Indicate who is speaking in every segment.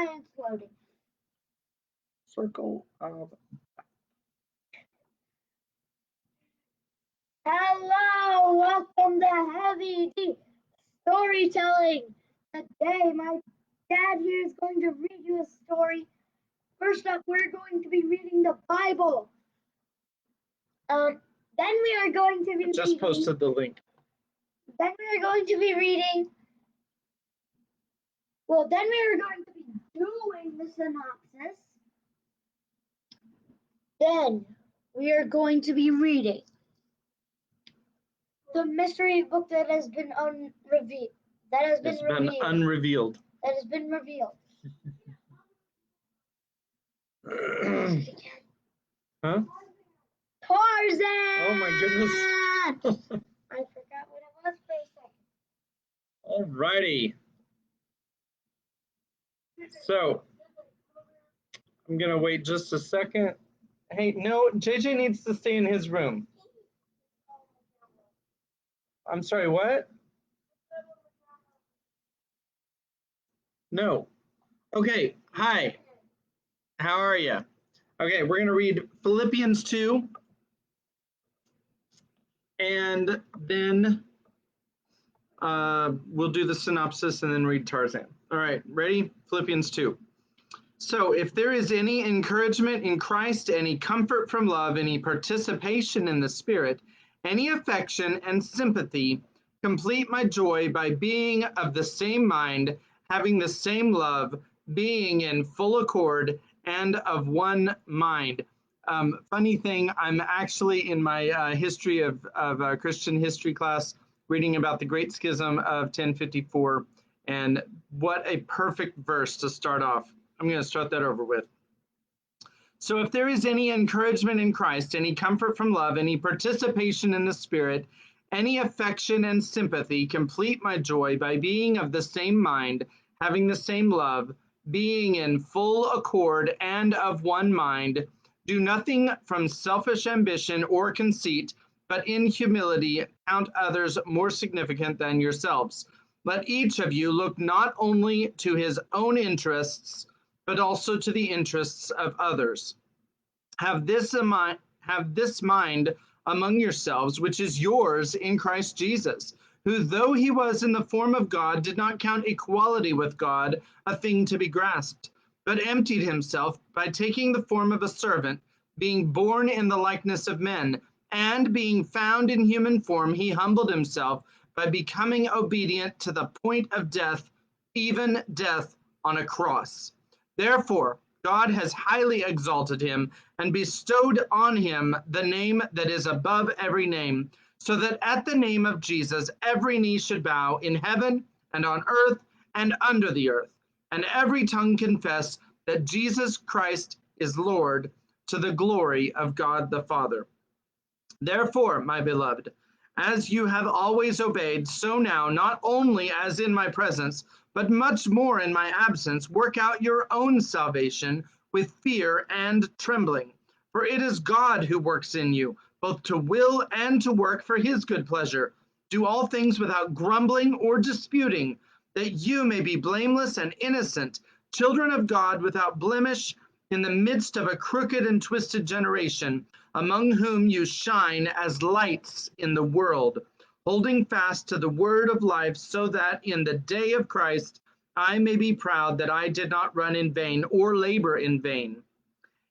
Speaker 1: Science loading.
Speaker 2: Circle of.
Speaker 1: Hello, welcome to Heavy Deep Storytelling. Today, my dad here is going to read you a story. First up, we're going to be reading the Bible. Then we are going to be
Speaker 2: Just posted the link.
Speaker 1: Then we are going to be reading. Well, then we are going to be doing the synopsis. Then we are going to be reading the mystery book that has been unrevealed.
Speaker 2: Unrevealed.
Speaker 1: That has been revealed.
Speaker 2: Huh?
Speaker 1: Tarzan!
Speaker 2: Oh my goodness.
Speaker 1: I forgot what it was for a second.
Speaker 2: Alrighty. So, I'm going to wait just a second. Hey, no, JJ needs to stay in his room. I'm sorry, what? No. Okay, hi. How are you? Okay, we're going to read Philippians 2. And then we'll do the synopsis and then read Tarzan. All right, ready? Philippians 2. So if there is any encouragement in Christ, any comfort from love, any participation in the Spirit, any affection and sympathy, complete my joy by being of the same mind, having the same love, being in full accord and of one mind. Funny thing, I'm actually in my history of Christian history class reading about the Great Schism of 1054, and what a perfect verse to start off. I'm going to start that over with. So if there is any encouragement in Christ, any comfort from love, any participation in the Spirit, any affection and sympathy, complete my joy by being of the same mind, having the same love, being in full accord and of one mind. Do nothing from selfish ambition or conceit, but in humility count others more significant than yourselves. Let each of you look not only to his own interests, but also to the interests of others. Have this mind among yourselves, which is yours in Christ Jesus, who, though he was in the form of God, did not count equality with God a thing to be grasped, but emptied himself by taking the form of a servant, being born in the likeness of men, and being found in human form, he humbled himself by becoming obedient to the point of death, even death on a cross. Therefore, God has highly exalted him and bestowed on him the name that is above every name, so that at the name of Jesus every knee should bow in heaven and on earth and under the earth, and every tongue confess that Jesus Christ is Lord, to the glory of God the Father. Therefore, my beloved, as you have always obeyed, so now, not only as in my presence, but much more in my absence, work out your own salvation with fear and trembling. For it is God who works in you, both to will and to work for his good pleasure. Do all things without grumbling or disputing, that you may be blameless and innocent, children of God without blemish, in the midst of a crooked and twisted generation, among whom you shine as lights in the world, holding fast to the word of life, so that in the day of Christ I may be proud that I did not run in vain or labor in vain.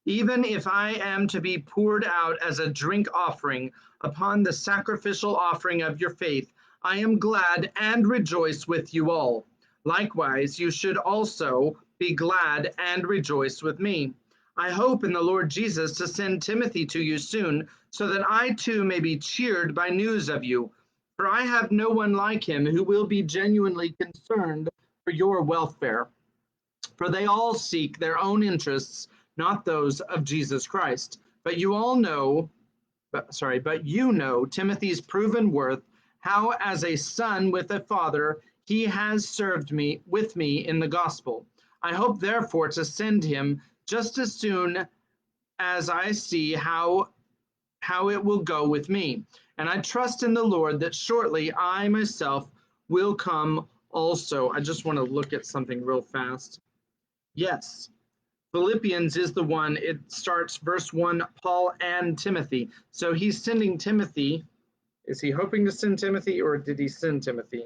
Speaker 2: Even if I am to be poured out as a drink offering upon the sacrificial offering of your faith, I am glad and rejoice with you all. Likewise, you should also be glad and rejoice with me. I hope in the Lord Jesus to send Timothy to you soon, so that I too may be cheered by news of you. For I have no one like him who will be genuinely concerned for your welfare. For they all seek their own interests, not those of Jesus Christ. But you know Timothy's proven worth, how as a son with a father he has served me in the gospel. I hope therefore to send him just as soon as I see how it will go with me. And I trust in the Lord that shortly I myself will come also. I just want to look at something real fast. Yes. Philippians is the one, it starts verse 1, Paul and Timothy. So he's sending Timothy. Is he hoping to send Timothy, or did he send Timothy?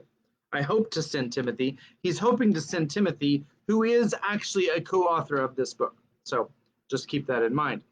Speaker 2: I hope to send Timothy. He's hoping to send Timothy, who is actually a co author of this book. So just keep that in mind.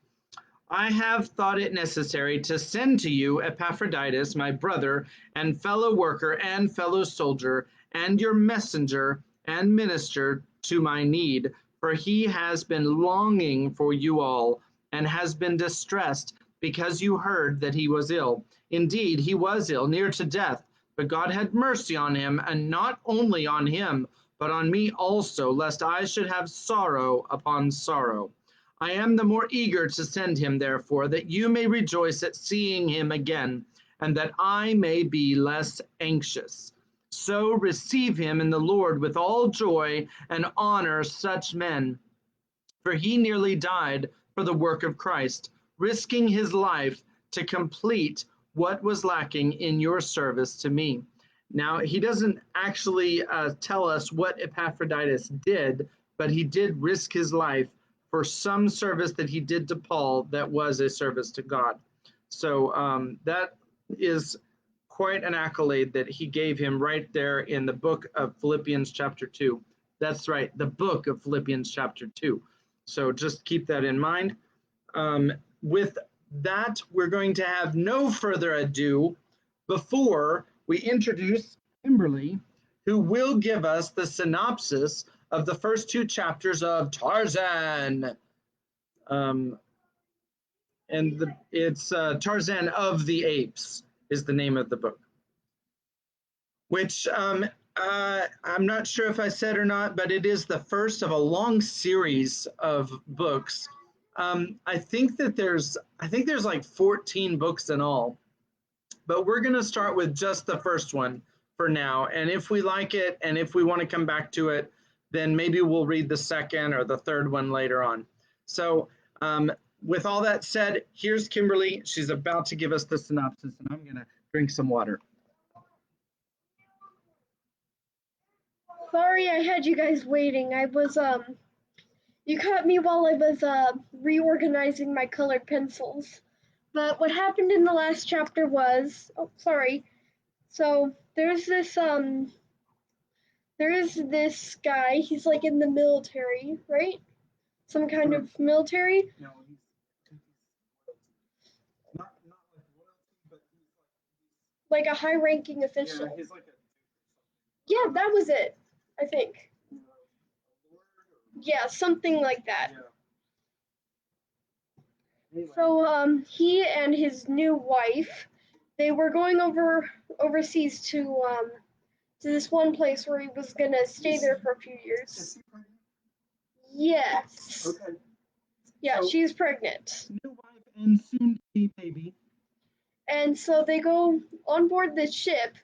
Speaker 2: I have thought it necessary to send to you Epaphroditus, my brother and fellow worker and fellow soldier, and your messenger and minister to my need, for he has been longing for you all, and has been distressed because you heard that he was ill. Indeed, he was ill, near to death, but God had mercy on him, and not only on him, but on me also, lest I should have sorrow upon sorrow. I am the more eager to send him, therefore, that you may rejoice at seeing him again, and that I may be less anxious. So receive him in the Lord with all joy, and honor such men, for he nearly died for the work of Christ, risking his life to complete what was lacking in your service to me. Now, he doesn't actually tell us what Epaphroditus did, but he did risk his life for some service that he did to Paul that was a service to God. So that is quite an accolade that he gave him right there in the book of Philippians, chapter 2. That's right, the book of Philippians, chapter 2. So just keep that in mind. With that, we're going to have no further ado before we introduce Kimberly, who will give us the synopsis of the first two chapters of Tarzan. Um, it's Tarzan of the Apes is the name of the book, which I'm not sure if I said or not, but it is the first of a long series of books. I think there's like 14 books in all, but we're going to start with just the first one for now. And if we like it, and if we want to come back to it, then maybe we'll read the second or the third one later on. So, with all that said, here's Kimberly. She's about to give us the synopsis, and I'm going to drink some water.
Speaker 1: Sorry I had you guys waiting. You caught me while I was reorganizing my colored pencils. But what happened in the last chapter was, oh sorry. So there is this guy, he's like in the military, right? Some kind of military.
Speaker 2: No, he's not like royalty, but
Speaker 1: Like a high ranking official.
Speaker 2: yeah, he's like a
Speaker 1: Yeah, that was it, I think.
Speaker 2: lord or
Speaker 1: Yeah, something like that.
Speaker 2: yeah. Anyway,
Speaker 1: So he and his new wife, they were going overseas to this one place where he was gonna stay there for a few
Speaker 2: is
Speaker 1: years.
Speaker 2: she pregnant?
Speaker 1: Yes.
Speaker 2: Okay.
Speaker 1: Yeah,
Speaker 2: So-
Speaker 1: she's pregnant.
Speaker 2: New wife and soon to be baby.
Speaker 1: And so they go on board this ship,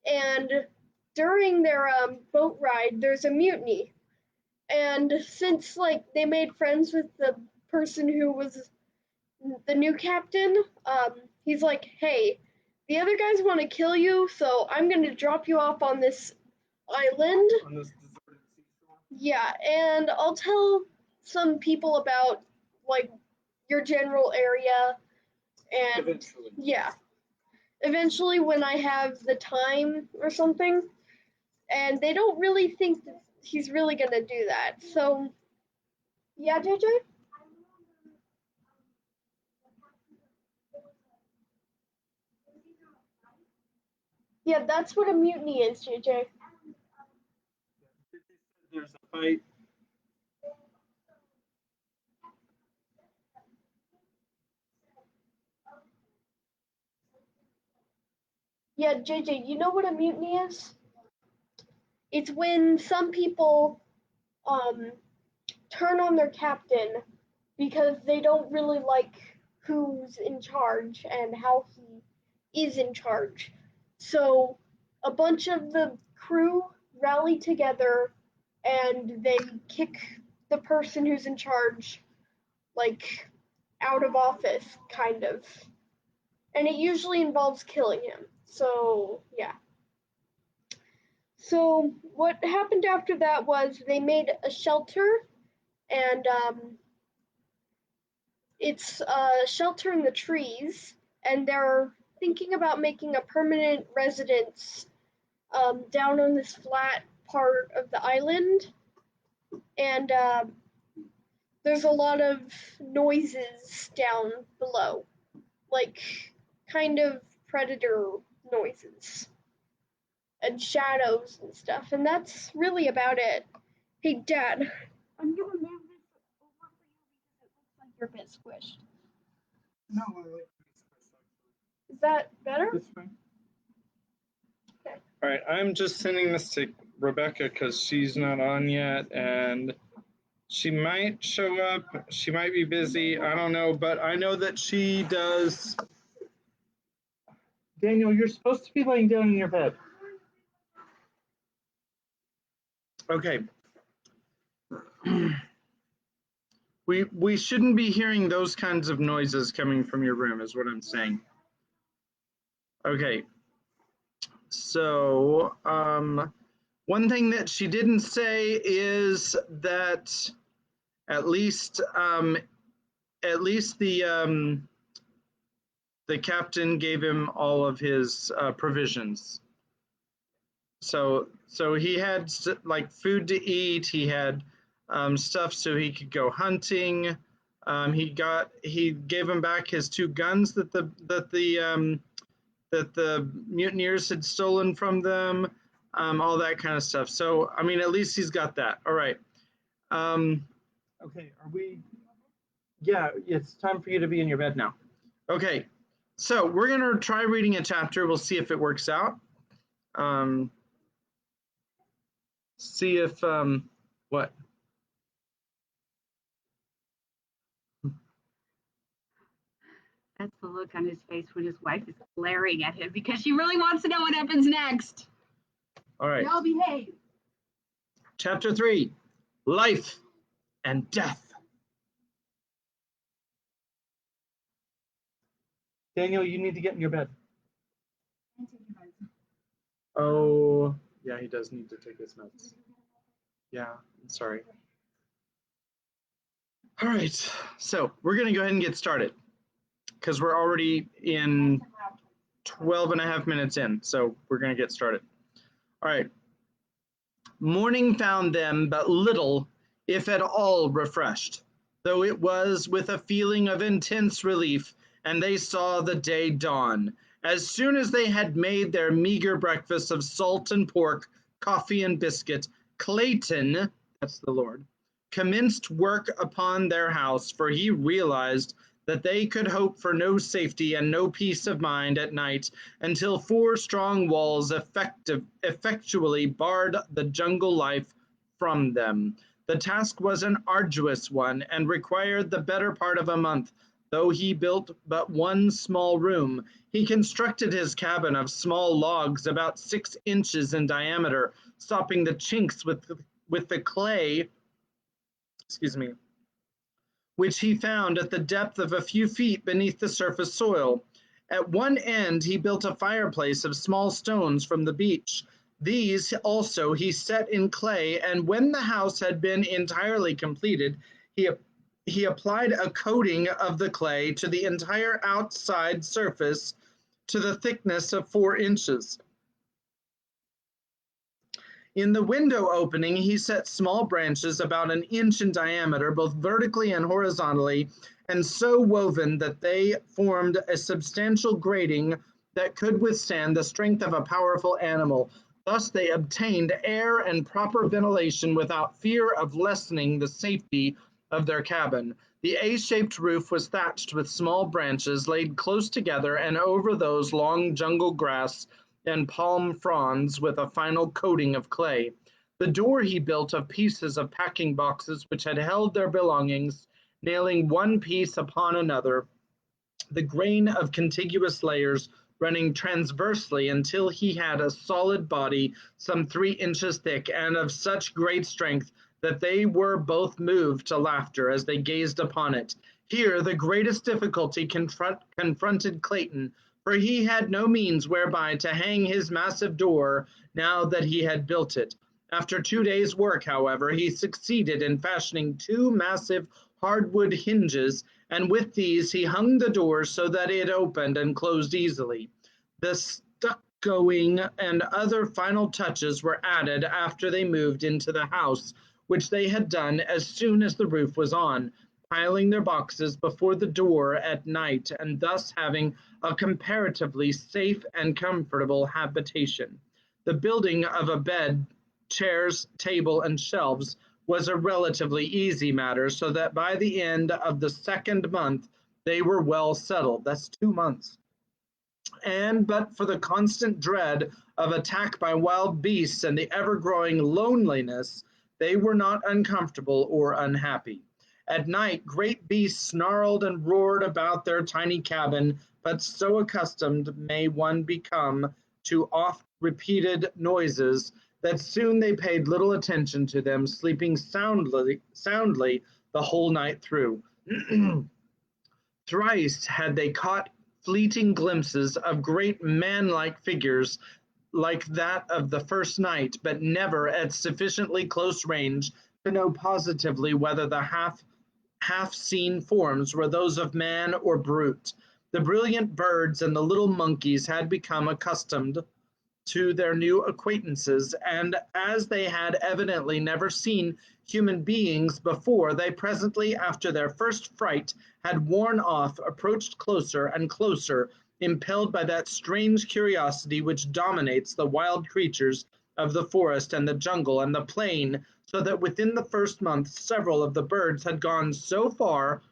Speaker 1: and during their boat ride, there's a mutiny. And since like they made friends with the person who was the new captain, he's like, "Hey, the other guys want to kill you, so I'm gonna drop you off on this island.
Speaker 2: On this deserted seashore.
Speaker 1: Yeah, and I'll tell some people about like your general area, and
Speaker 2: Eventually.
Speaker 1: yeah, eventually when I have the time or something." And they don't really think that he's really gonna do that. So yeah, JJ. Yeah, that's what a mutiny is, JJ.
Speaker 2: There's a fight.
Speaker 1: Yeah, JJ, you know what a mutiny is? It's when some people um, turn on their captain because they don't really like who's in charge and how he is in charge. So a bunch of the crew rally together and they kick the person who's in charge like out of office, kind of. And it usually involves killing him. So, yeah. So, what happened after that was they made a shelter
Speaker 3: and it's a shelter in the trees, and they're thinking about making a permanent residence down on this flat part of the island, and there's a lot of noises down below, like kind of predator noises and shadows and stuff, and that's really about it. Hey, Dad, I'm gonna move this over for you because it looks like you're a bit squished.
Speaker 2: No, I like
Speaker 3: Is that better?
Speaker 2: this fine.
Speaker 3: Okay.
Speaker 2: All right, I'm just sending this to Rebecca because she's not on yet, and she might show up. She might be busy. I don't know, but I know that she does. Daniel, you're supposed to be laying down in your bed. Okay. We shouldn't be hearing those kinds of noises coming from your room, is what I'm saying. Okay. So, one thing that she didn't say is that at least the captain gave him all of his provisions. So he had like food to eat. He had stuff so he could go hunting. He gave him back his two guns that the mutineers had stolen from them. All that kind of stuff. So I mean, at least he's got that. All right. Okay. Are we? Yeah, it's time for you to be in your bed now. Okay. So we're gonna try reading a chapter. We'll see if it works out. See if what?
Speaker 4: That's the look on his face when his wife is glaring at him because she really wants to know what happens next.
Speaker 2: All right.
Speaker 4: Y'all behave.
Speaker 2: Chapter 3, Life and Death. Daniel, you need to get in your bed. Oh, yeah, he does need to take his meds. Yeah, I'm sorry. All right, so we're going to go ahead and get started because we're already in 12 and a half minutes in, so we're going to get started. All right. Morning found them but little, if at all, refreshed, though it was with a feeling of intense relief, and they saw the day dawn. As soon as they had made their meager breakfast of salt and pork, coffee and biscuit, Clayton, that's the Lord, commenced work upon their house, for he realized that they could hope for no safety and no peace of mind at night until 4 strong walls effectually barred the jungle life from them. The task was an arduous one and required the better part of a month. Though he built but one small room, he constructed his cabin of small logs about 6 inches in diameter, stopping the chinks with the clay, which he found at the depth of a few feet beneath the surface soil. At one end he built a fireplace of small stones from the beach. These also he set in clay, and when the house had been entirely completed, he applied a coating of the clay to the entire outside surface to the thickness of 4 inches. In the window opening, he set small branches about an inch in diameter, both vertically and horizontally, and so woven that they formed a substantial grating that could withstand the strength of a powerful animal. Thus they obtained air and proper ventilation without fear of lessening the safety of their cabin. The A-shaped roof was thatched with small branches laid close together, and over those long jungle grass and palm fronds with a final coating of clay. The door he built of pieces of packing boxes which had held their belongings, nailing one piece upon another, the grain of contiguous layers running transversely until he had a solid body some 3 inches thick and of such great strength that they were both moved to laughter as they gazed upon it. Here the greatest difficulty confronted Clayton, for he had no means whereby to hang his massive door now that he had built it. After 2 days' work, however, he succeeded in fashioning two massive hardwood hinges, and with these he hung the door so that it opened and closed easily. The stuccoing and other final touches were added after they moved into the house, which they had done as soon as the roof was on, piling their boxes before the door at night and thus having a comparatively safe and comfortable habitation. The building of a bed, chairs, table, and shelves was a relatively easy matter, so that by the end of the second month they were well settled. That's 2 months. And but for the constant dread of attack by wild beasts and the ever growing loneliness, they were not uncomfortable or unhappy. At night, great beasts snarled and roared about their tiny cabin, but so accustomed may one become to oft repeated noises that soon they paid little attention to them, sleeping soundly the whole night through. Thrice had they caught fleeting glimpses of great man-like figures like that of the first night, but never at sufficiently close range to know positively whether the half-seen forms were those of man or brute. The brilliant birds and the little monkeys had become accustomed to their new acquaintances, and as they had evidently never seen human beings before, they presently, after their first fright had worn off, approached closer and closer, impelled by that strange curiosity which dominates the wild creatures of the forest and the jungle and the plain, so that within the first month several of the birds had gone so far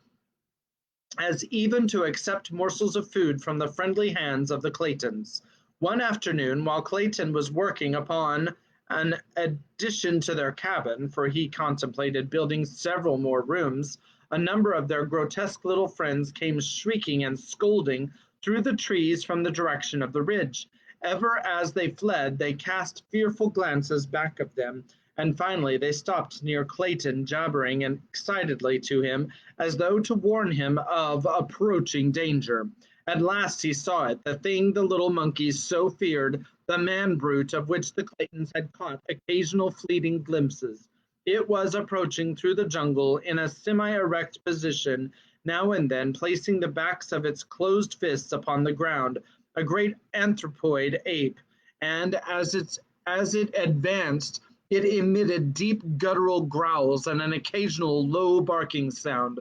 Speaker 2: as even to accept morsels of food from the friendly hands of the Claytons. One afternoon, while Clayton was working upon an addition to their cabin, for he contemplated building several more rooms, a number of their grotesque little friends came shrieking and scolding through the trees from the direction of the ridge. Ever as they fled, they cast fearful glances back of them, and finally they stopped near Clayton, jabbering excitedly to him as though to warn him of approaching danger. At last he saw it, the thing the little monkeys so feared, the man brute of which the Claytons had caught occasional fleeting glimpses. It was approaching through the jungle in a semi-erect position, now and then placing the backs of its closed fists upon the ground, a great anthropoid ape, and as it advanced, it emitted deep guttural growls and an occasional low barking sound.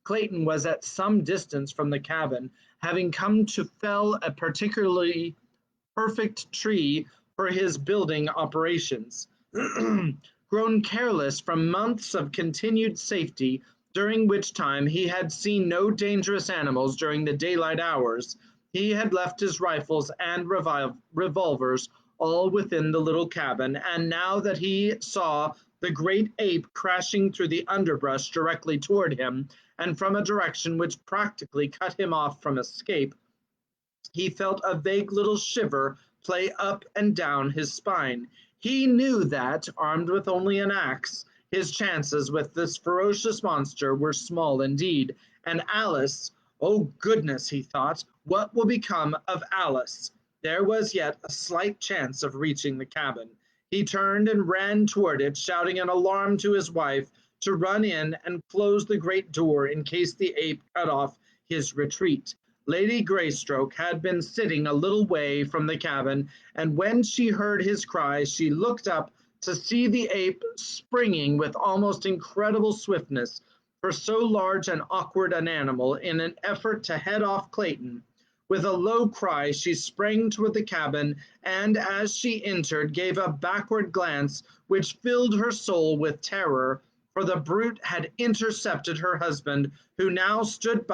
Speaker 2: Clayton was at some distance from the cabin, having come to fell a particularly perfect tree for his building operations. Grown careless from months of continued safety, during which time he had seen no dangerous animals during the daylight hours, he had left his rifles and revolvers all within the little cabin, and now that he saw the great ape crashing through the underbrush directly toward him, and from a direction which practically cut him off from escape, he felt a vague little shiver play up and down his spine. He knew that, armed with only an axe, his chances with this ferocious monster were small indeed, and Alice, oh goodness, he thought, what will become of Alice? There was yet a slight chance of reaching the cabin. He turned and ran toward it, shouting an alarm to his wife to run in and close the great door in case the ape cut off his retreat. Lady Greystoke had been sitting a little way from the cabin, and when she heard his cry, she looked up to see the ape springing with almost incredible swiftness for so large and awkward an animal in an effort to head off Clayton. With a low cry, she sprang toward the cabin, and as she entered, gave a backward glance which filled her soul with terror, for the brute had intercepted her husband, who now stood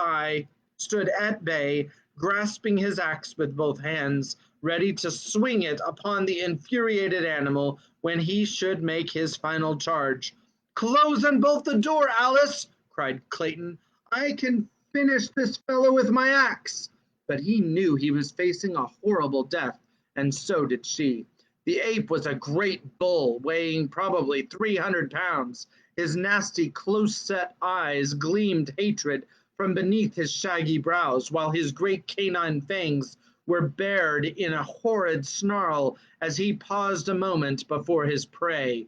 Speaker 2: at bay, grasping his axe with both hands, ready to swing it upon the infuriated animal when he should make his final charge. "Close and bolt the door, Alice!" cried Clayton. "I can finish this fellow with my axe." But he knew he was facing a horrible death, and so did she. The ape was a great bull, weighing probably 300 pounds. His nasty, close-set eyes gleamed hatred from beneath his shaggy brows, while his great canine fangs were bared in a horrid snarl as he paused a moment before his prey.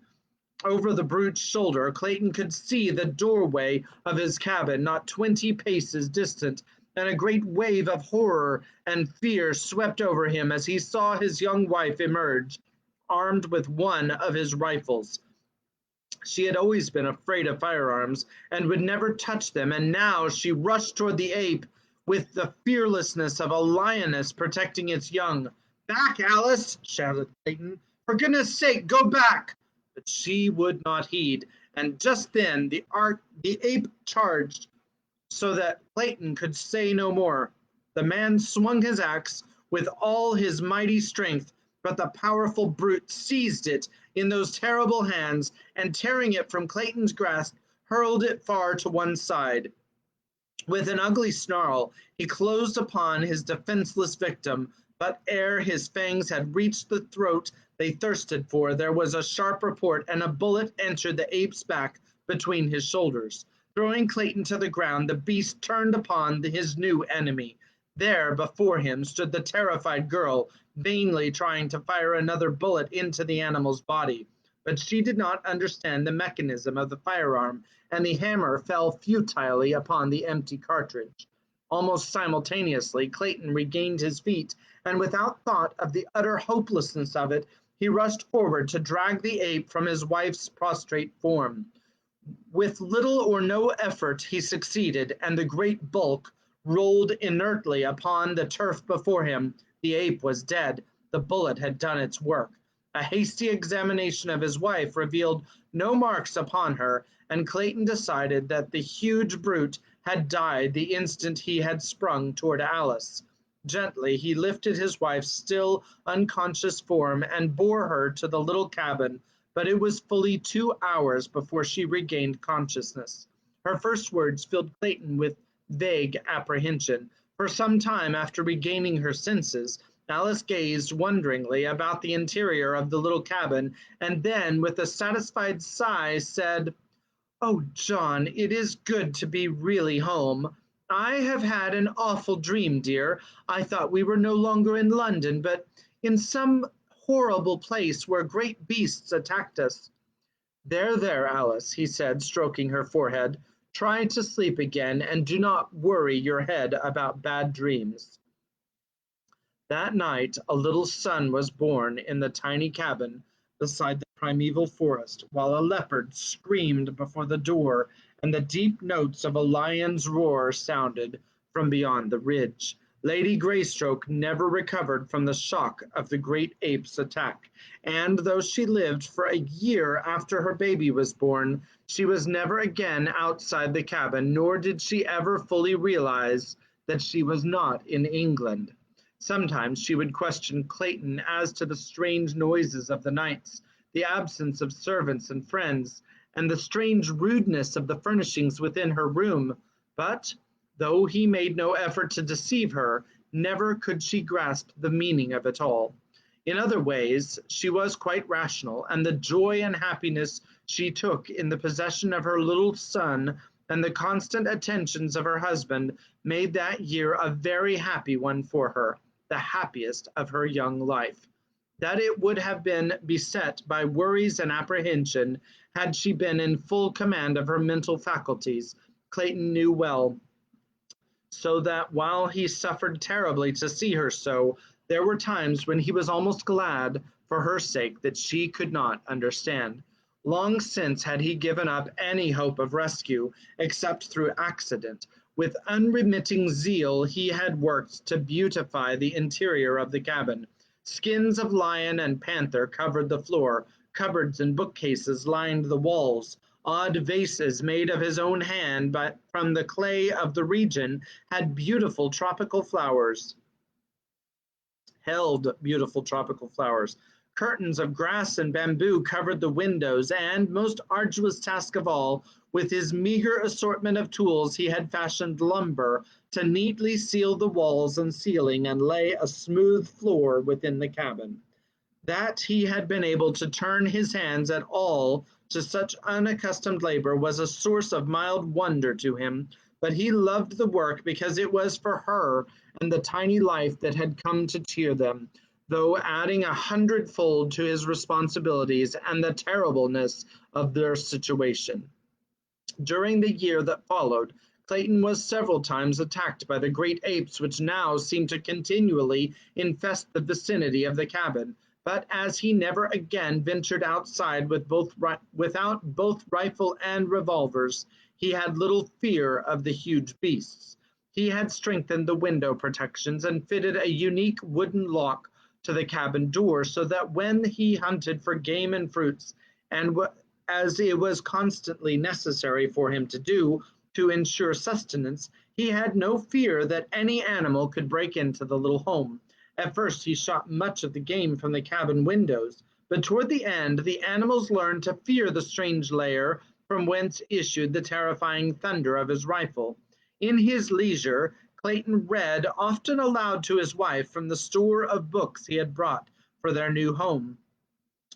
Speaker 2: Over the brute's shoulder, Clayton could see the doorway of his cabin not 20 paces distant, and a great wave of horror and fear swept over him as he saw his young wife emerge, armed with one of his rifles. She had always been afraid of firearms and would never touch them, and now she rushed toward the ape with the fearlessness of a lioness protecting its young. "Back, Alice!" shouted Clayton. "For goodness sake, go back!" But she would not heed, and just then the ape charged so that Clayton could say no more. The man swung his axe with all his mighty strength, but the powerful brute seized it in those terrible hands and, tearing it from Clayton's grasp, hurled it far to one side. With an ugly snarl, he closed upon his defenseless victim, but ere his fangs had reached the throat they thirsted for, there was a sharp report, and a bullet entered the ape's back between his shoulders. Throwing Clayton to the ground, the beast turned upon his new enemy. There, before him, stood the terrified girl, vainly trying to fire another bullet into the animal's body. But she did not understand the mechanism of the firearm, and the hammer fell futilely upon the empty cartridge. Almost simultaneously, Clayton regained his feet, and without thought of the utter hopelessness of it, he rushed forward to drag the ape from his wife's prostrate form. With little or no effort he succeeded, and the great bulk rolled inertly upon the turf before him. The ape was dead. The bullet had done its work. A hasty examination of his wife revealed no marks upon her, and Clayton decided that the huge brute had died the instant he had sprung toward Alice. Gently he lifted his wife's still unconscious form and bore her to the little cabin, but it was fully 2 hours before she regained consciousness. Her first words filled Clayton with vague apprehension. For some time after regaining her senses, Alice gazed wonderingly about the interior of the little cabin, and then, with a satisfied sigh, said, "Oh, John, it is good to be really home. I have had an awful dream, dear. I thought we were no longer in London, but in some horrible place where great beasts attacked us." "There, there, Alice," he said, stroking her forehead. "Try to sleep again, and do not worry your head about bad dreams." That night a little son was born in the tiny cabin beside the primeval forest, while a leopard screamed before the door and the deep notes of a lion's roar sounded from beyond the ridge. Lady Greystoke never recovered from the shock of the great ape's attack, and though she lived for a year after her baby was born, she was never again outside the cabin, nor did she ever fully realize that she was not in England. Sometimes she would question Clayton as to the strange noises of the nights, the absence of servants and friends, and the strange rudeness of the furnishings within her room, but, though he made no effort to deceive her, never could she grasp the meaning of it all. In other ways, she was quite rational, and the joy and happiness she took in the possession of her little son and the constant attentions of her husband made that year a very happy one for her, the happiest of her young life. That it would have been beset by worries and apprehension had she been in full command of her mental faculties, Clayton knew well, so that while he suffered terribly to see her so, there were times when he was almost glad for her sake that she could not understand. Long since had he given up any hope of rescue, except through accident. With unremitting zeal he had worked to beautify the interior of the cabin. Skins of lion and panther covered the floor, cupboards and bookcases lined the walls. Odd vases made of his own hand but from the clay of the region had held beautiful tropical flowers. Curtains of grass and bamboo covered the windows, and, most arduous task of all, with his meager assortment of tools he had fashioned lumber to neatly seal the walls and ceiling and lay a smooth floor within the cabin. That he had been able to turn his hands at all to such unaccustomed labor was a source of mild wonder to him, but he loved the work because it was for her and the tiny life that had come to cheer them. though adding 100-fold to his responsibilities and the terribleness of their situation. During the year that followed, Clayton was several times attacked by the great apes which now seemed to continually infest the vicinity of the cabin, but as he never again ventured outside without both rifle and revolvers, he had little fear of the huge beasts. He had strengthened the window protections and fitted a unique wooden lock to the cabin door so that when he hunted for game and fruits, and as it was constantly necessary for him to do to ensure sustenance, he had no fear that any animal could break into the little home. At first he shot much of the game from the cabin windows, but toward the end the animals learned to fear the strange lair from whence issued the terrifying thunder of his rifle. In his leisure, Clayton read often aloud to his wife from the store of books he had brought for their new home.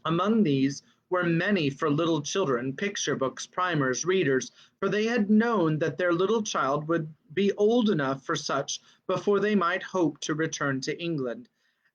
Speaker 2: Among these were many for little children, picture books, primers, readers, for they had known that their little child would be old enough for such before they might hope to return to England.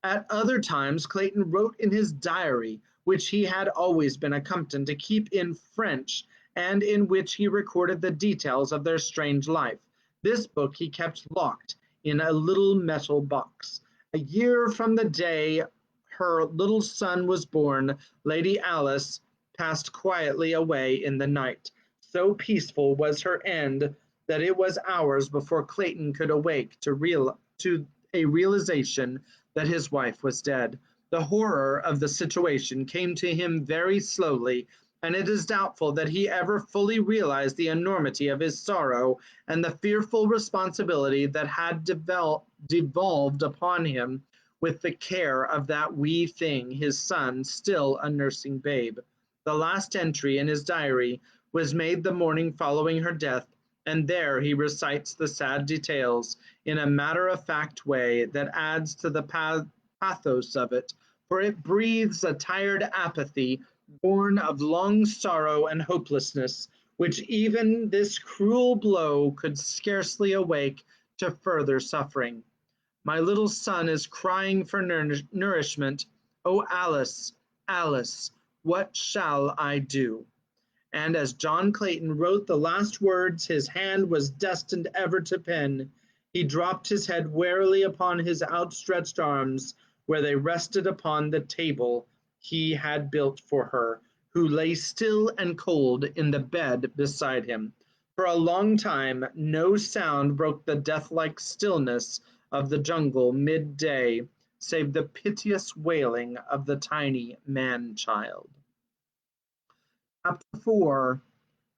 Speaker 2: At other times Clayton wrote in his diary, which he had always been accustomed to keep in French, and in which he recorded the details of their strange life. This book he kept locked in a little metal box. A year from the day her little son was born, Lady Alice passed quietly away in the night. So peaceful was her end that it was hours before Clayton could awake to a realization that his wife was dead. The horror of the situation came to him very slowly, and it is doubtful that he ever fully realized the enormity of his sorrow and the fearful responsibility that had devolved upon him with the care of that wee thing, his son, still a nursing babe. The last entry in his diary was made the morning following her death, and there he recites the sad details in a matter-of-fact way that adds to the pathos of it, for it breathes a tired apathy born of long sorrow and hopelessness, which even this cruel blow could scarcely awake to further suffering. My little son is crying for nourishment. Oh, Alice, Alice, what shall I do? And as John Clayton wrote the last words his hand was destined ever to pen, he dropped his head wearily upon his outstretched arms, where they rested upon the table he had built for her, who lay still and cold in the bed beside him. For a long time no sound broke the death-like stillness of the jungle midday, save the piteous wailing of the tiny man-child. Chapter 4,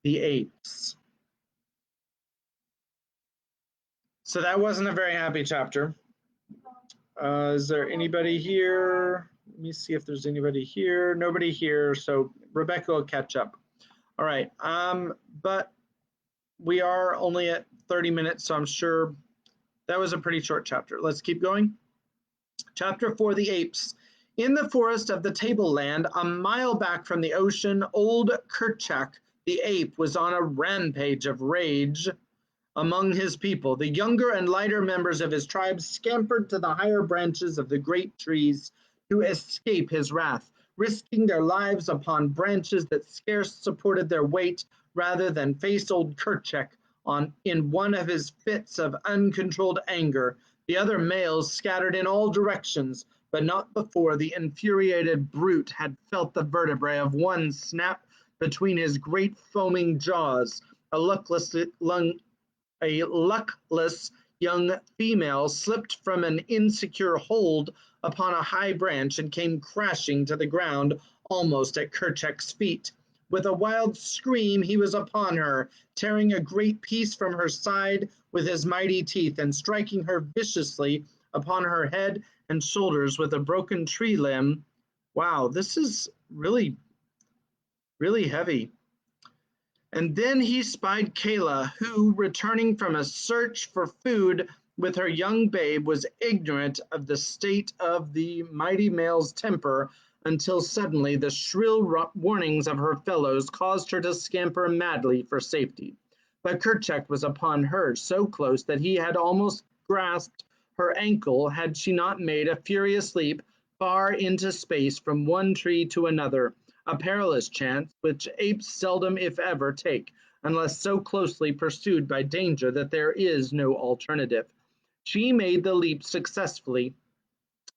Speaker 2: The Apes. So that wasn't a very happy chapter. Is there anybody here? Let me see if there's anybody here. Nobody here, so Rebecca will catch up. All right, but we are only at 30 minutes, so I'm sure that was a pretty short chapter. Let's keep going. Chapter 4, The Apes. In the forest of the tableland, a mile back from the ocean, old Kerchak, the ape, was on a rampage of rage among his people. The younger and lighter members of his tribe scampered to the higher branches of the great trees to escape his wrath, risking their lives upon branches that scarce supported their weight rather than face old Kerchak in one of his fits of uncontrolled anger. The other males scattered in all directions, but not before the infuriated brute had felt the vertebrae of one snap between his great foaming jaws. A luckless young female slipped from an insecure hold upon a high branch and came crashing to the ground almost at Kerchak's feet. With a wild scream he was upon her, tearing a great piece from her side with his mighty teeth and striking her viciously upon her head and shoulders with a broken tree limb. Wow, this is really, really heavy. And then he spied Kayla, who, returning from a search for food with her young babe, was ignorant of the state of the mighty male's temper until suddenly the shrill warnings of her fellows caused her to scamper madly for safety. But Kerchak was upon her so close that he had almost grasped her ankle had she not made a furious leap far into space from one tree to another, a perilous chance which apes seldom if ever take, unless so closely pursued by danger that there is no alternative. She made the leap successfully,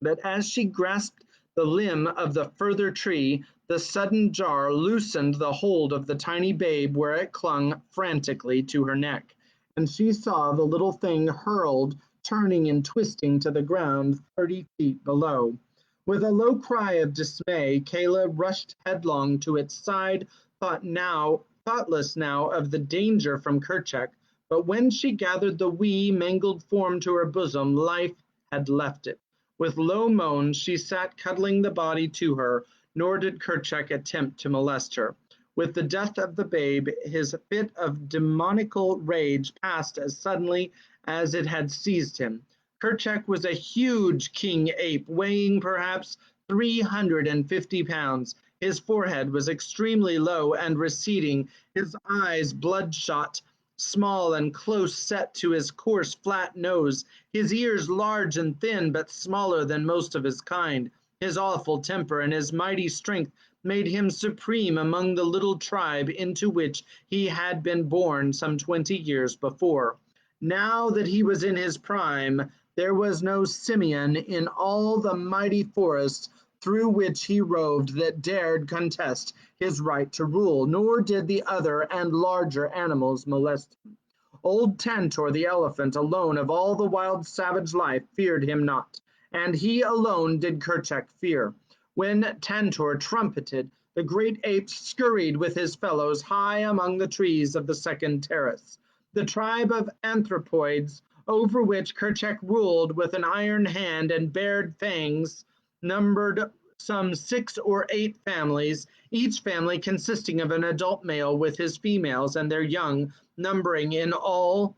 Speaker 2: but as she grasped the limb of the further tree, the sudden jar loosened the hold of the tiny babe where it clung frantically to her neck, and she saw the little thing hurled, turning and twisting to the ground 30 feet below. With a low cry of dismay, Kayla rushed headlong to its side, thoughtless now of the danger from Kerchak, but when she gathered the wee, mangled form to her bosom, life had left it. With low moans, she sat cuddling the body to her, nor did Kerchak attempt to molest her. With the death of the babe, his fit of demoniacal rage passed as suddenly as it had seized him. Kerchak was a huge king ape, weighing perhaps 350 pounds. His forehead was extremely low and receding, his eyes bloodshot, small and close set to his coarse, flat nose, his ears large and thin, but smaller than most of his kind. His awful temper and his mighty strength made him supreme among the little tribe into which he had been born some 20 years before. Now that he was in his prime, there was no simian in all the mighty forest through which he roved that dared contest his right to rule, nor did the other and larger animals molest him. Old Tantor the elephant alone of all the wild savage life feared him not, and he alone did Kerchak fear. When Tantor trumpeted, the great ape scurried with his fellows high among the trees of the second terrace. The tribe of anthropoids over which Kerchak ruled with an iron hand and bared fangs numbered some 6 or 8 families, each family consisting of an adult male with his females and their young, numbering in all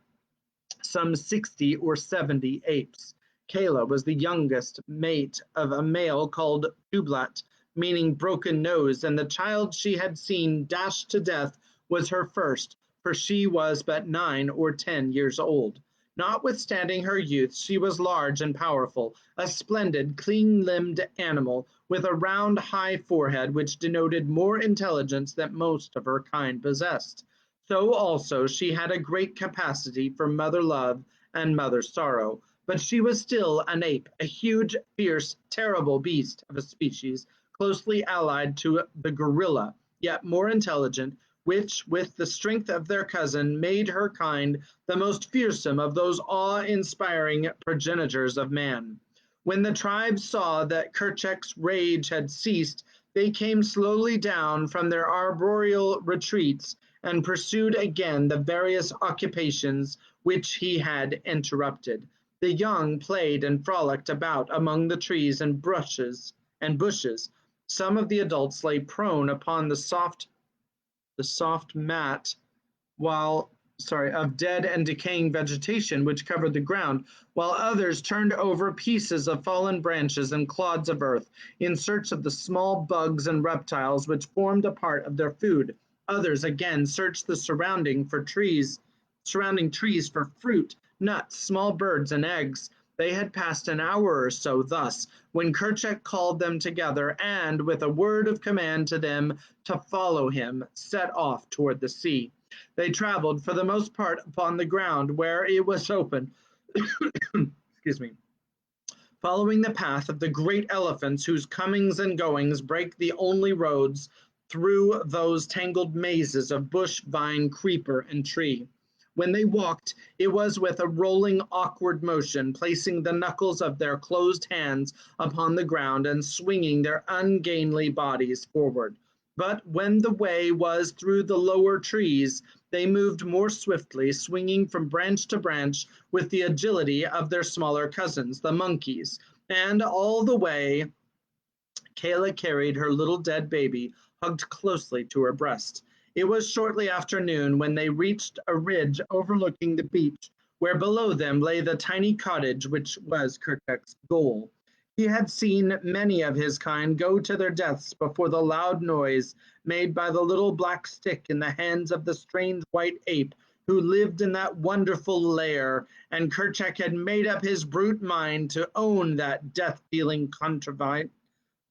Speaker 2: some 60 or 70 apes. Kayla was the youngest mate of a male called Tublat, meaning broken nose, and the child she had seen dashed to death was her first, for she was but 9 or 10 years old. Notwithstanding her youth, she was large and powerful, a splendid, clean-limbed animal, with a round, high forehead which denoted more intelligence than most of her kind possessed. So also she had a great capacity for mother love and mother sorrow, but she was still an ape, a huge, fierce, terrible beast of a species closely allied to the gorilla, yet more intelligent, which, with the strength of their cousin, made her kind the most fearsome of those awe-inspiring progenitors of man. When the tribe saw that Kerchak's rage had ceased, they came slowly down from their arboreal retreats and pursued again the various occupations which he had interrupted. The young played and frolicked about among the trees and bushes. Some of the adults lay prone upon the soft mat while of dead and decaying vegetation which covered the ground, while others turned over pieces of fallen branches and clods of earth in search of the small bugs and reptiles which formed a part of their food. Others again searched the surrounding trees for fruit, nuts, small birds, and eggs. They had passed an hour or so thus, when Kerchak called them together and, with a word of command to them to follow him, set off toward the sea. They traveled for the most part upon the ground where it was open, excuse me, following the path of the great elephants whose comings and goings break the only roads through those tangled mazes of bush, vine, creeper, and tree. When they walked, it was with a rolling, awkward motion, placing the knuckles of their closed hands upon the ground and swinging their ungainly bodies forward. But when the way was through the lower trees, they moved more swiftly, swinging from branch to branch with the agility of their smaller cousins, the monkeys. And all the way, Kayla carried her little dead baby hugged closely to her breast. It was shortly after noon when they reached a ridge overlooking the beach, where below them lay the tiny cottage which was Kerchak's goal. He had seen many of his kind go to their deaths before the loud noise made by the little black stick in the hands of the strange white ape who lived in that wonderful lair, and Kerchak had made up his brute mind to own that death-dealing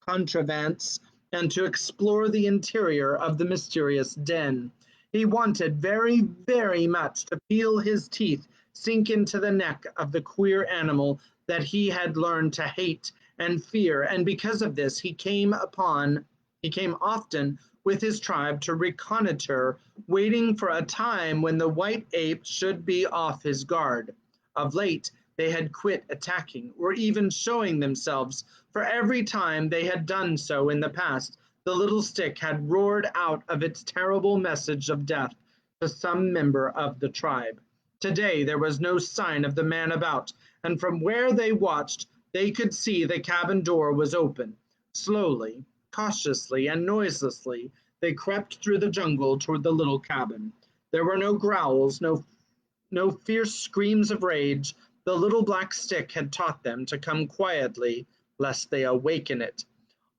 Speaker 2: contrivance and to explore the interior of the mysterious den. He wanted very, very much to feel his teeth sink into the neck of the queer animal that he had learned to hate and fear, and because of this he came often with his tribe to reconnoiter, waiting for a time when the white ape should be off his guard. Of late, they had quit attacking or even showing themselves, for every time they had done so in the past, the little stick had roared out of its terrible message of death to some member of the tribe. Today there was no sign of the man about, and from where they watched, they could see the cabin door was open. Slowly, cautiously, and noiselessly, they crept through the jungle toward the little cabin. There were no growls, no fierce screams of rage. The little black stick had taught them to come quietly, lest they awaken it.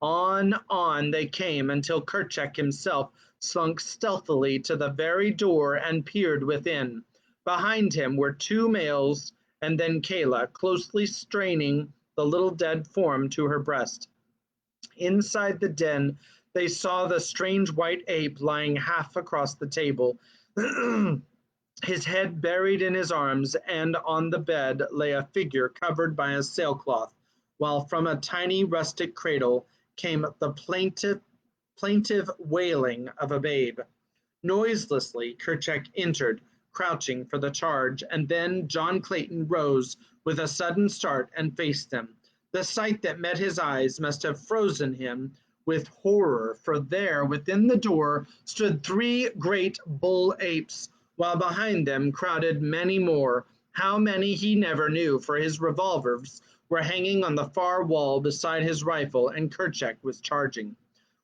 Speaker 2: On they came until Kerchak himself slunk stealthily to the very door and peered within. Behind him were two males, and then Kayla, closely straining the little dead form to her breast. Inside the den, they saw the strange white ape lying half across the table. His head buried in his arms, and on the bed lay a figure covered by a sailcloth, while from a tiny rustic cradle came the plaintive wailing of a babe. Noiselessly, Kerchak entered, crouching for the charge, and then John Clayton rose with a sudden start and faced them. The sight that met his eyes must have frozen him with horror, for there, within the door, stood three great bull apes, while behind them crowded many more. How many he never knew, for his revolvers were hanging on the far wall beside his rifle, and Kerchak was charging.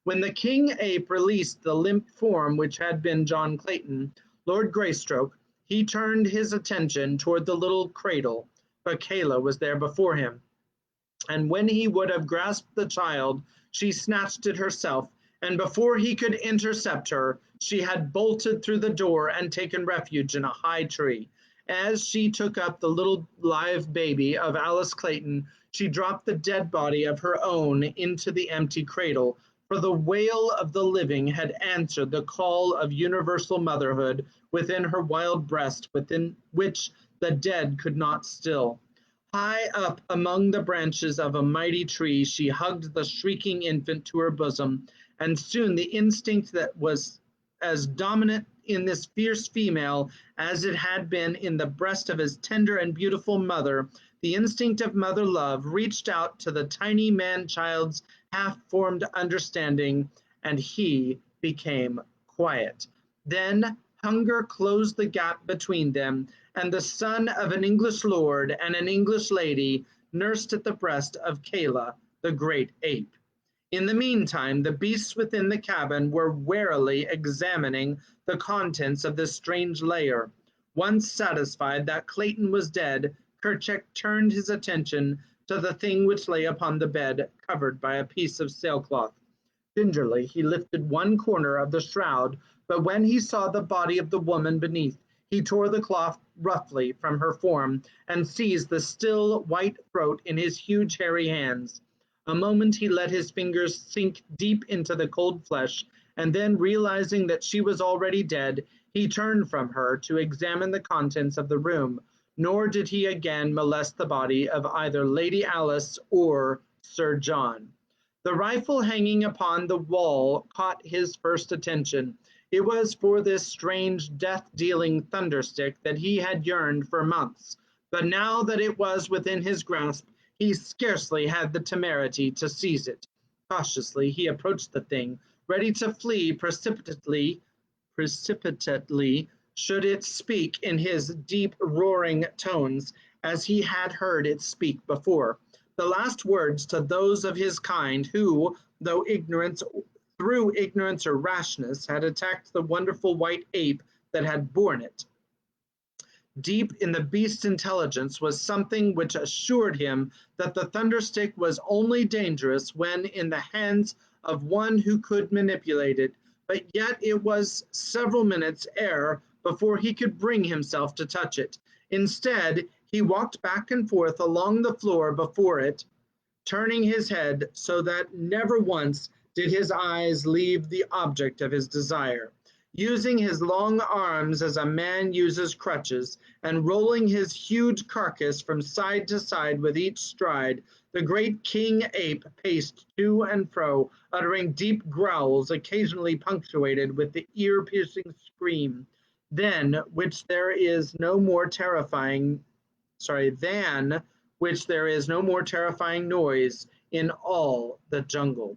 Speaker 2: When the king ape released the limp form which had been John Clayton, Lord Greystoke, he turned his attention toward the little cradle, but Kayla was there before him, and when he would have grasped the child, she snatched it herself, and before he could intercept her, she had bolted through the door and taken refuge in a high tree. As she took up the little live baby of Alice Clayton, she dropped the dead body of her own into the empty cradle, for the wail of the living had answered the call of universal motherhood within her wild breast, within which the dead could not still. High up among the branches of a mighty tree, she hugged the shrieking infant to her bosom, and soon the instinct that was as dominant in this fierce female as it had been in the breast of his tender and beautiful mother, the instinct of mother love, reached out to the tiny man-child's half-formed understanding, and he became quiet. Then hunger closed the gap between them, and the son of an English lord and an English lady nursed at the breast of Kayla, the great ape. In the meantime, the beasts within the cabin were warily examining the contents of this strange lair. Once satisfied that Clayton was dead, Kerchak turned his attention to the thing which lay upon the bed, covered by a piece of sailcloth. Gingerly he lifted one corner of the shroud, but when he saw the body of the woman beneath, he tore the cloth roughly from her form and seized the still white throat in his huge hairy hands. A moment he let his fingers sink deep into the cold flesh, and then, realizing that she was already dead, he turned from her to examine the contents of the room, nor did he again molest the body of either Lady Alice or Sir John. The rifle hanging upon the wall caught his first attention. It was for this strange death-dealing thunderstick that he had yearned for months, but now that it was within his grasp, he scarcely had the temerity to seize it. Cautiously he approached the thing, ready to flee precipitately should it speak in his deep roaring tones, as he had heard it speak before. The last words to those of his kind who, through ignorance or rashness, had attacked the wonderful white ape that had borne it. Deep in the beast's intelligence was something which assured him that the thunderstick was only dangerous when in the hands of one who could manipulate it, but yet it was several minutes before he could bring himself to touch it. Instead, he walked back and forth along the floor before it, turning his head so that never once did his eyes leave the object of his desire. Using his long arms as a man uses crutches, and rolling his huge carcass from side to side with each stride, the great king ape paced to and fro, uttering deep growls occasionally punctuated with the ear-piercing scream, then which there is no more terrifying than which there is no more terrifying noise in all the jungle.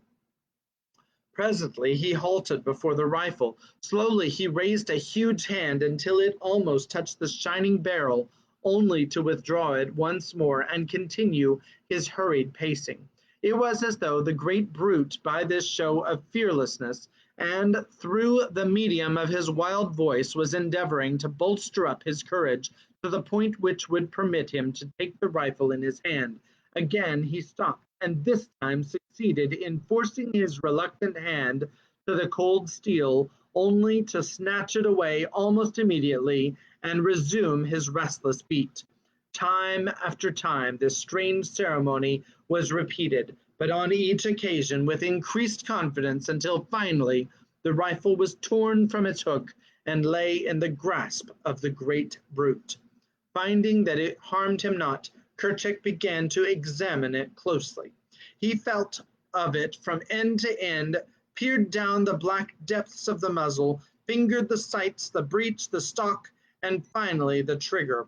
Speaker 2: Presently he halted before the rifle. Slowly he raised a huge hand until it almost touched the shining barrel, only to withdraw it once more and continue his hurried pacing. It was as though the great brute, by this show of fearlessness, and through the medium of his wild voice, was endeavoring to bolster up his courage to the point which would permit him to take the rifle in his hand. Again he stopped, and this time succeeded in forcing his reluctant hand to the cold steel, only to snatch it away almost immediately and resume his restless beat. Time after time this strange ceremony was repeated, but on each occasion with increased confidence, until finally the rifle was torn from its hook and lay in the grasp of the great brute. Finding that it harmed him not, Kerchak began to examine it closely. He felt of it from end to end, peered down the black depths of the muzzle, fingered the sights, the breech, the stock, and finally the trigger.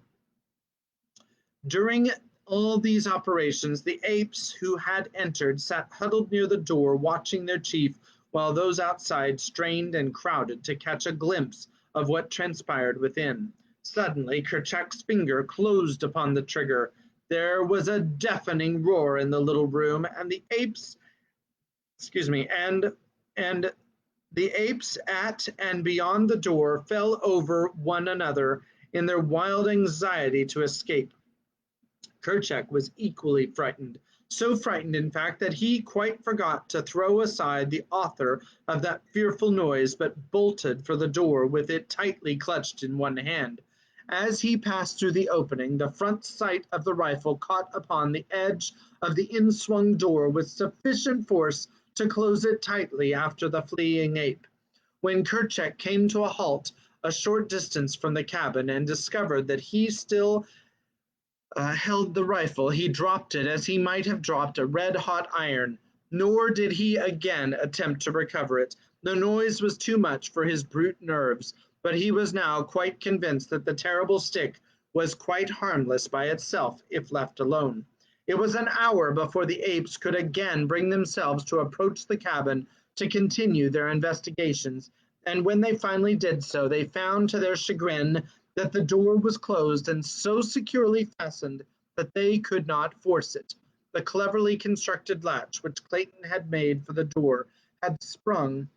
Speaker 2: During all these operations, the apes who had entered sat huddled near the door, watching their chief, while those outside strained and crowded to catch a glimpse of what transpired within. Suddenly, Kerchak's finger closed upon the trigger. There was a deafening roar in the little room, and the apes, and the apes at and beyond the door fell over one another in their wild anxiety to escape. Kerchak was equally frightened, so frightened, in fact, that he quite forgot to throw aside the author of that fearful noise, but bolted for the door with it tightly clutched in one hand. As he passed through the opening, the front sight of the rifle caught upon the edge of the inswung door with sufficient force to close it tightly after the fleeing ape. When Kerchak came to a halt a short distance from the cabin and discovered that he still held the rifle, he dropped it as he might have dropped a red-hot iron, nor did he again attempt to recover it. The noise was too much for his brute nerves, but he was now quite convinced that the terrible stick was quite harmless by itself if left alone. It was an hour before the apes could again bring themselves to approach the cabin to continue their investigations, and when they finally did so, they found to their chagrin that the door was closed and so securely fastened that they could not force it. The cleverly constructed latch which Clayton had made for the door had sprung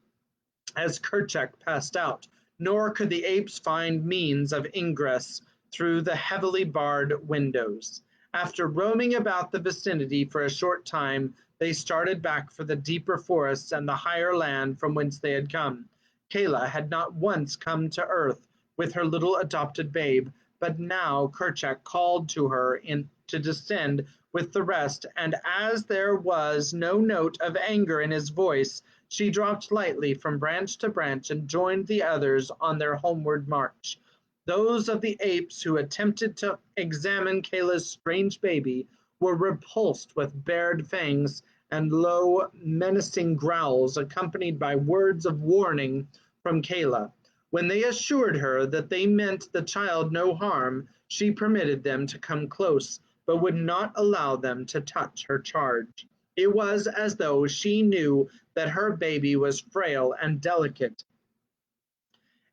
Speaker 2: as Kerchak passed out, nor could the apes find means of ingress through the heavily barred windows. After roaming about the vicinity for a short time, they started back for the deeper forests and the higher land from whence they had come. Kayla had not once come to earth with her little adopted babe, but now Kerchak called to her to descend with the rest, and as there was no note of anger in his voice, she dropped lightly from branch to branch and joined the others on their homeward march. Those of the apes who attempted to examine Kayla's strange baby were repulsed with bared fangs and low, menacing growls, accompanied by words of warning from Kayla. When they assured her that they meant the child no harm, she permitted them to come close, but would not allow them to touch her charge. It was as though she knew that her baby was frail and delicate,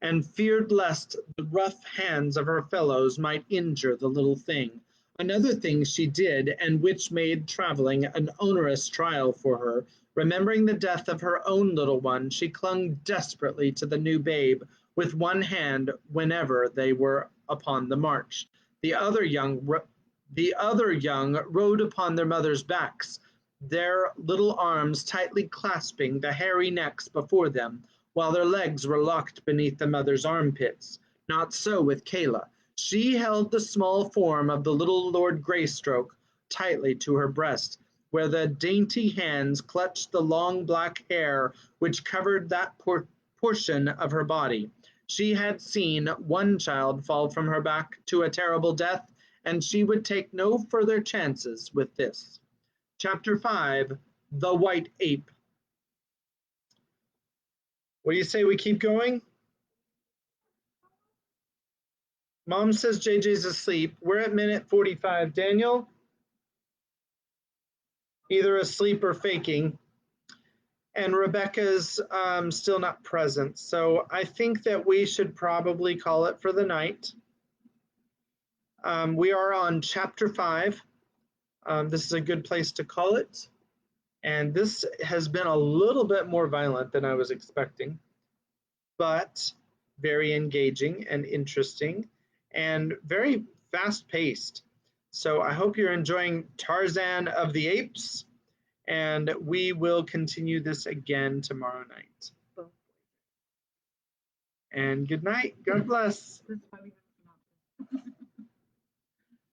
Speaker 2: and feared lest the rough hands of her fellows might injure the little thing. Another thing she did, and which made traveling an onerous trial for her, remembering the death of her own little one, she clung desperately to the new babe with one hand whenever they were upon the march. The other young rode upon their mothers' backs, their little arms tightly clasping the hairy necks before them, while their legs were locked beneath the mother's armpits. Not so with Kayla. She held the small form of the little Lord Greystoke tightly to her breast, where the dainty hands clutched the long black hair which covered that portion of her body. She had seen one child fall from her back to a terrible death, and she would take no further chances with this. Chapter 5, The White Ape. What do you say we keep going? Mom says JJ's asleep. We're at minute 45. Daniel? Either asleep or faking. And Rebecca's still not present. So I think that we should probably call it for the night. We are on chapter 5. This is a good place to call it. And this has been a little bit more violent than I was expecting, but very engaging and interesting and very fast paced. So I hope you're enjoying Tarzan of the Apes, and we will continue this again tomorrow night. And good night. God bless.
Speaker 4: That's funny.